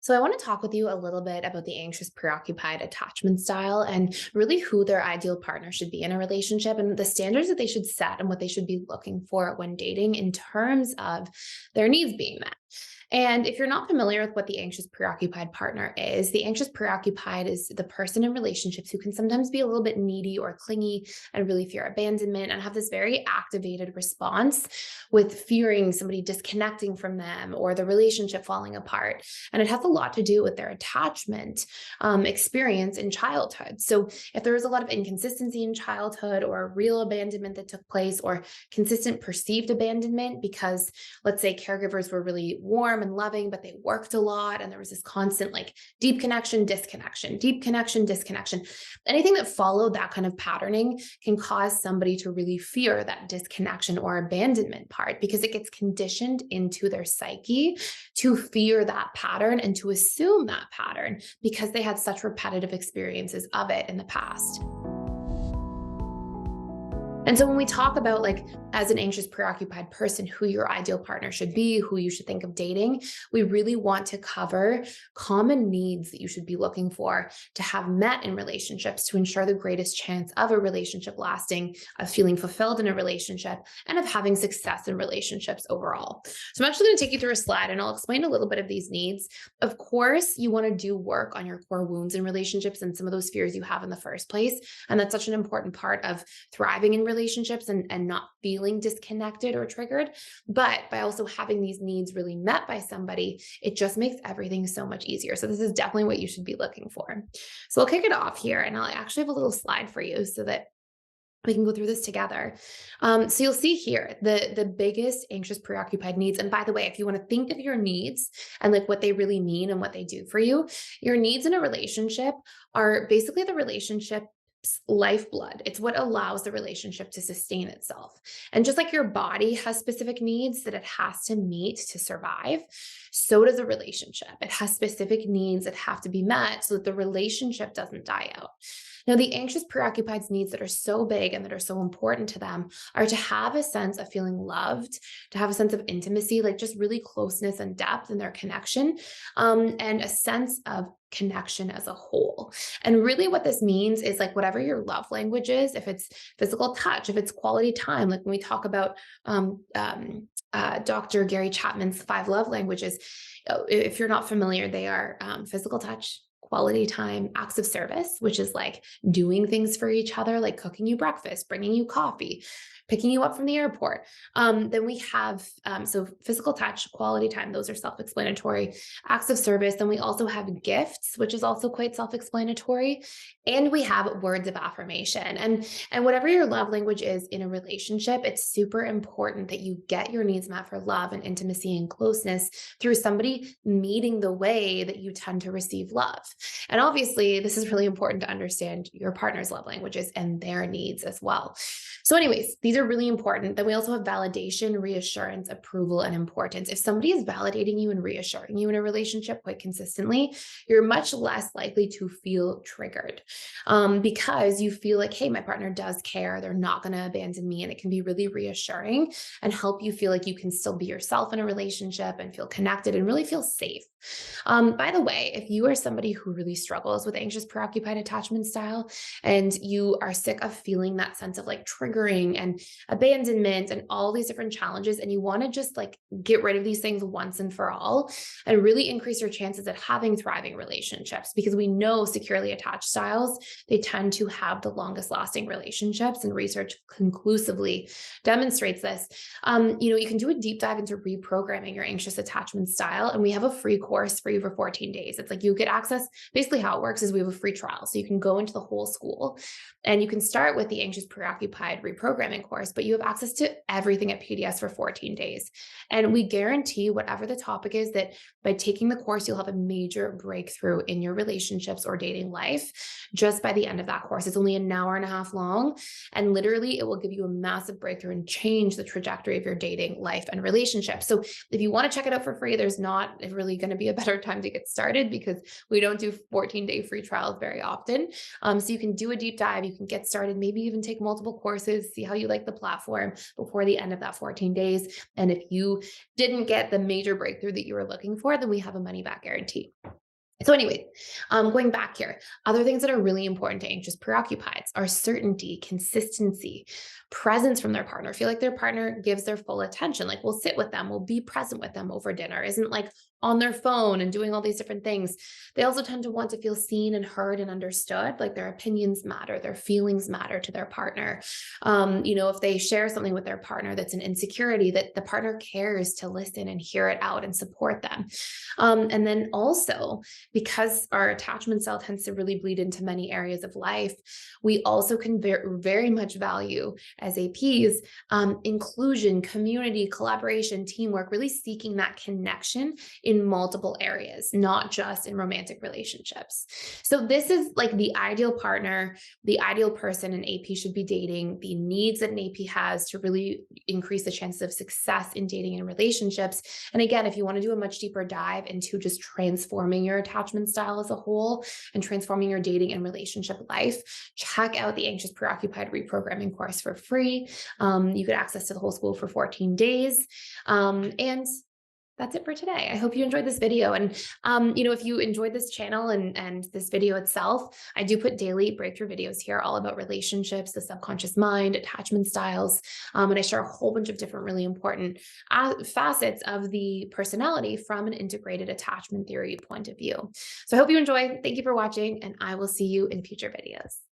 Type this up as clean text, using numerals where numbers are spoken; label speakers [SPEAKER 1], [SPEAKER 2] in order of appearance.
[SPEAKER 1] So, I want to talk with you a little bit about the anxious preoccupied attachment style and really who their ideal partner should be in a relationship and the standards that they should set and what they should be looking for when dating in terms of their needs being met. And if you're not familiar with what the anxious preoccupied partner is, the anxious preoccupied is the person in relationships who can sometimes be a little bit needy or clingy and really fear abandonment and have this very activated response with fearing somebody disconnecting from them or the relationship falling apart. And it has a lot to do with their attachment experience in childhood. So if there was a lot of inconsistency in childhood or real abandonment that took place or consistent perceived abandonment because let's say caregivers were really warm and loving, but they worked a lot and there was this constant like deep connection, disconnection, deep connection, disconnection. Anything that followed that kind of patterning can cause somebody to really fear that disconnection or abandonment part because it gets conditioned into their psyche to fear that pattern and to assume that pattern because they had such repetitive experiences of it in the past. And so when we talk about like as an anxious preoccupied person, who your ideal partner should be, who you should think of dating, we really want to cover common needs that you should be looking for to have met in relationships to ensure the greatest chance of a relationship lasting, of feeling fulfilled in a relationship, and of having success in relationships overall. So I'm actually going to take you through a slide and I'll explain a little bit of these needs. Of course, you want to do work on your core wounds in relationships and some of those fears you have in the first place. And that's such an important part of thriving in relationships and not feeling disconnected or triggered. But by also having these needs really met by somebody, it just makes everything so much easier. So this is definitely what you should be looking for. So I'll kick it off here and I'll actually have a little slide for you so that we can go through this together. So you'll see here the biggest anxious preoccupied needs. And by the way, if you want to think of your needs and like what they really mean and what they do for you, your needs in a relationship are basically the relationship's lifeblood. It's what allows the relationship to sustain itself. And just like your body has specific needs that it has to meet to survive, so does a relationship. It has specific needs that have to be met so that the relationship doesn't die out. Now, the anxious preoccupied's needs that are so big and that are so important to them are to have a sense of feeling loved, to have a sense of intimacy, like just really closeness and depth in their connection, and a sense of connection as a whole. And really what this means is like whatever your love language is, if it's physical touch, if it's quality time, like when we talk about Dr. Gary Chapman's 5 love languages, if you're not familiar, they are physical touch, quality time, acts of service, which is like doing things for each other, like cooking you breakfast, bringing you coffee, picking you up from the airport. Then we have, so physical touch, quality time, those are self-explanatory. Acts of service. Then we also have gifts, which is also quite self-explanatory. And we have words of affirmation. And whatever your love language is in a relationship, it's super important that you get your needs met for love and intimacy and closeness through somebody meeting the way that you tend to receive love. And obviously, this is really important to understand your partner's love languages and their needs as well. So anyways, these are really important. Then we also have validation, reassurance, approval, and importance. If somebody is validating you and reassuring you in a relationship quite consistently, you're much less likely to feel triggered because you feel like, hey, my partner does care. They're not going to abandon me. And it can be really reassuring and help you feel like you can still be yourself in a relationship and feel connected and really feel safe. By the way, if you are somebody who really struggles with anxious preoccupied attachment style and you are sick of feeling that sense of like triggering and abandonment and all these different challenges, and you want to just like get rid of these things once and for all and really increase your chances at having thriving relationships, because we know securely attached styles, they tend to have the longest lasting relationships, and research conclusively demonstrates this. You can do a deep dive into reprogramming your anxious attachment style, and we have a free course for you for 14 days. It's like you get access. Basically how it works is we have a free trial. So you can go into the whole school and you can start with the anxious preoccupied reprogramming course, but you have access to everything at PDS for 14 days. And we guarantee whatever the topic is that by taking the course, you'll have a major breakthrough in your relationships or dating life just by the end of that course. It's only an hour and a half long. And literally it will give you a massive breakthrough and change the trajectory of your dating life and relationship. So if you want to check it out for free, there's not really going to be a better time to get started because we don't do 14-day free trials very often. So you can do a deep dive, you can get started, maybe even take multiple courses, see how you like the platform before the end of that 14 days. And if you didn't get the major breakthrough that you were looking for, then we have a money back guarantee. So anyway, going back here, other things that are really important to anxious preoccupieds are certainty, consistency, presence from their partner. Feel like their partner gives their full attention. Like we'll sit with them, we'll be present with them over dinner. Isn't like on their phone and doing all these different things. They also tend to want to feel seen and heard and understood. Like their opinions matter, their feelings matter to their partner. If they share something with their partner that's an insecurity, that the partner cares to listen and hear it out and support them. And then also, because our attachment style tends to really bleed into many areas of life, we also can very much value as APs inclusion, community, collaboration, teamwork, really seeking that connection in multiple areas, not just in romantic relationships. So, this is like the ideal partner, the ideal person an AP should be dating, the needs that an AP has to really increase the chances of success in dating and relationships. And again, if you want to do a much deeper dive into just transforming your attachment style as a whole and transforming your dating and relationship life, check out the Anxious Preoccupied Reprogramming course for free. You get access to the whole school for 14 days. And that's it for today. I hope you enjoyed this video. And, if you enjoyed this channel and this video itself, I do put daily breakthrough videos here all about relationships, the subconscious mind, attachment styles. And I share a whole bunch of different really important facets of the personality from an integrated attachment theory point of view. So I hope you enjoy. Thank you for watching, and I will see you in future videos.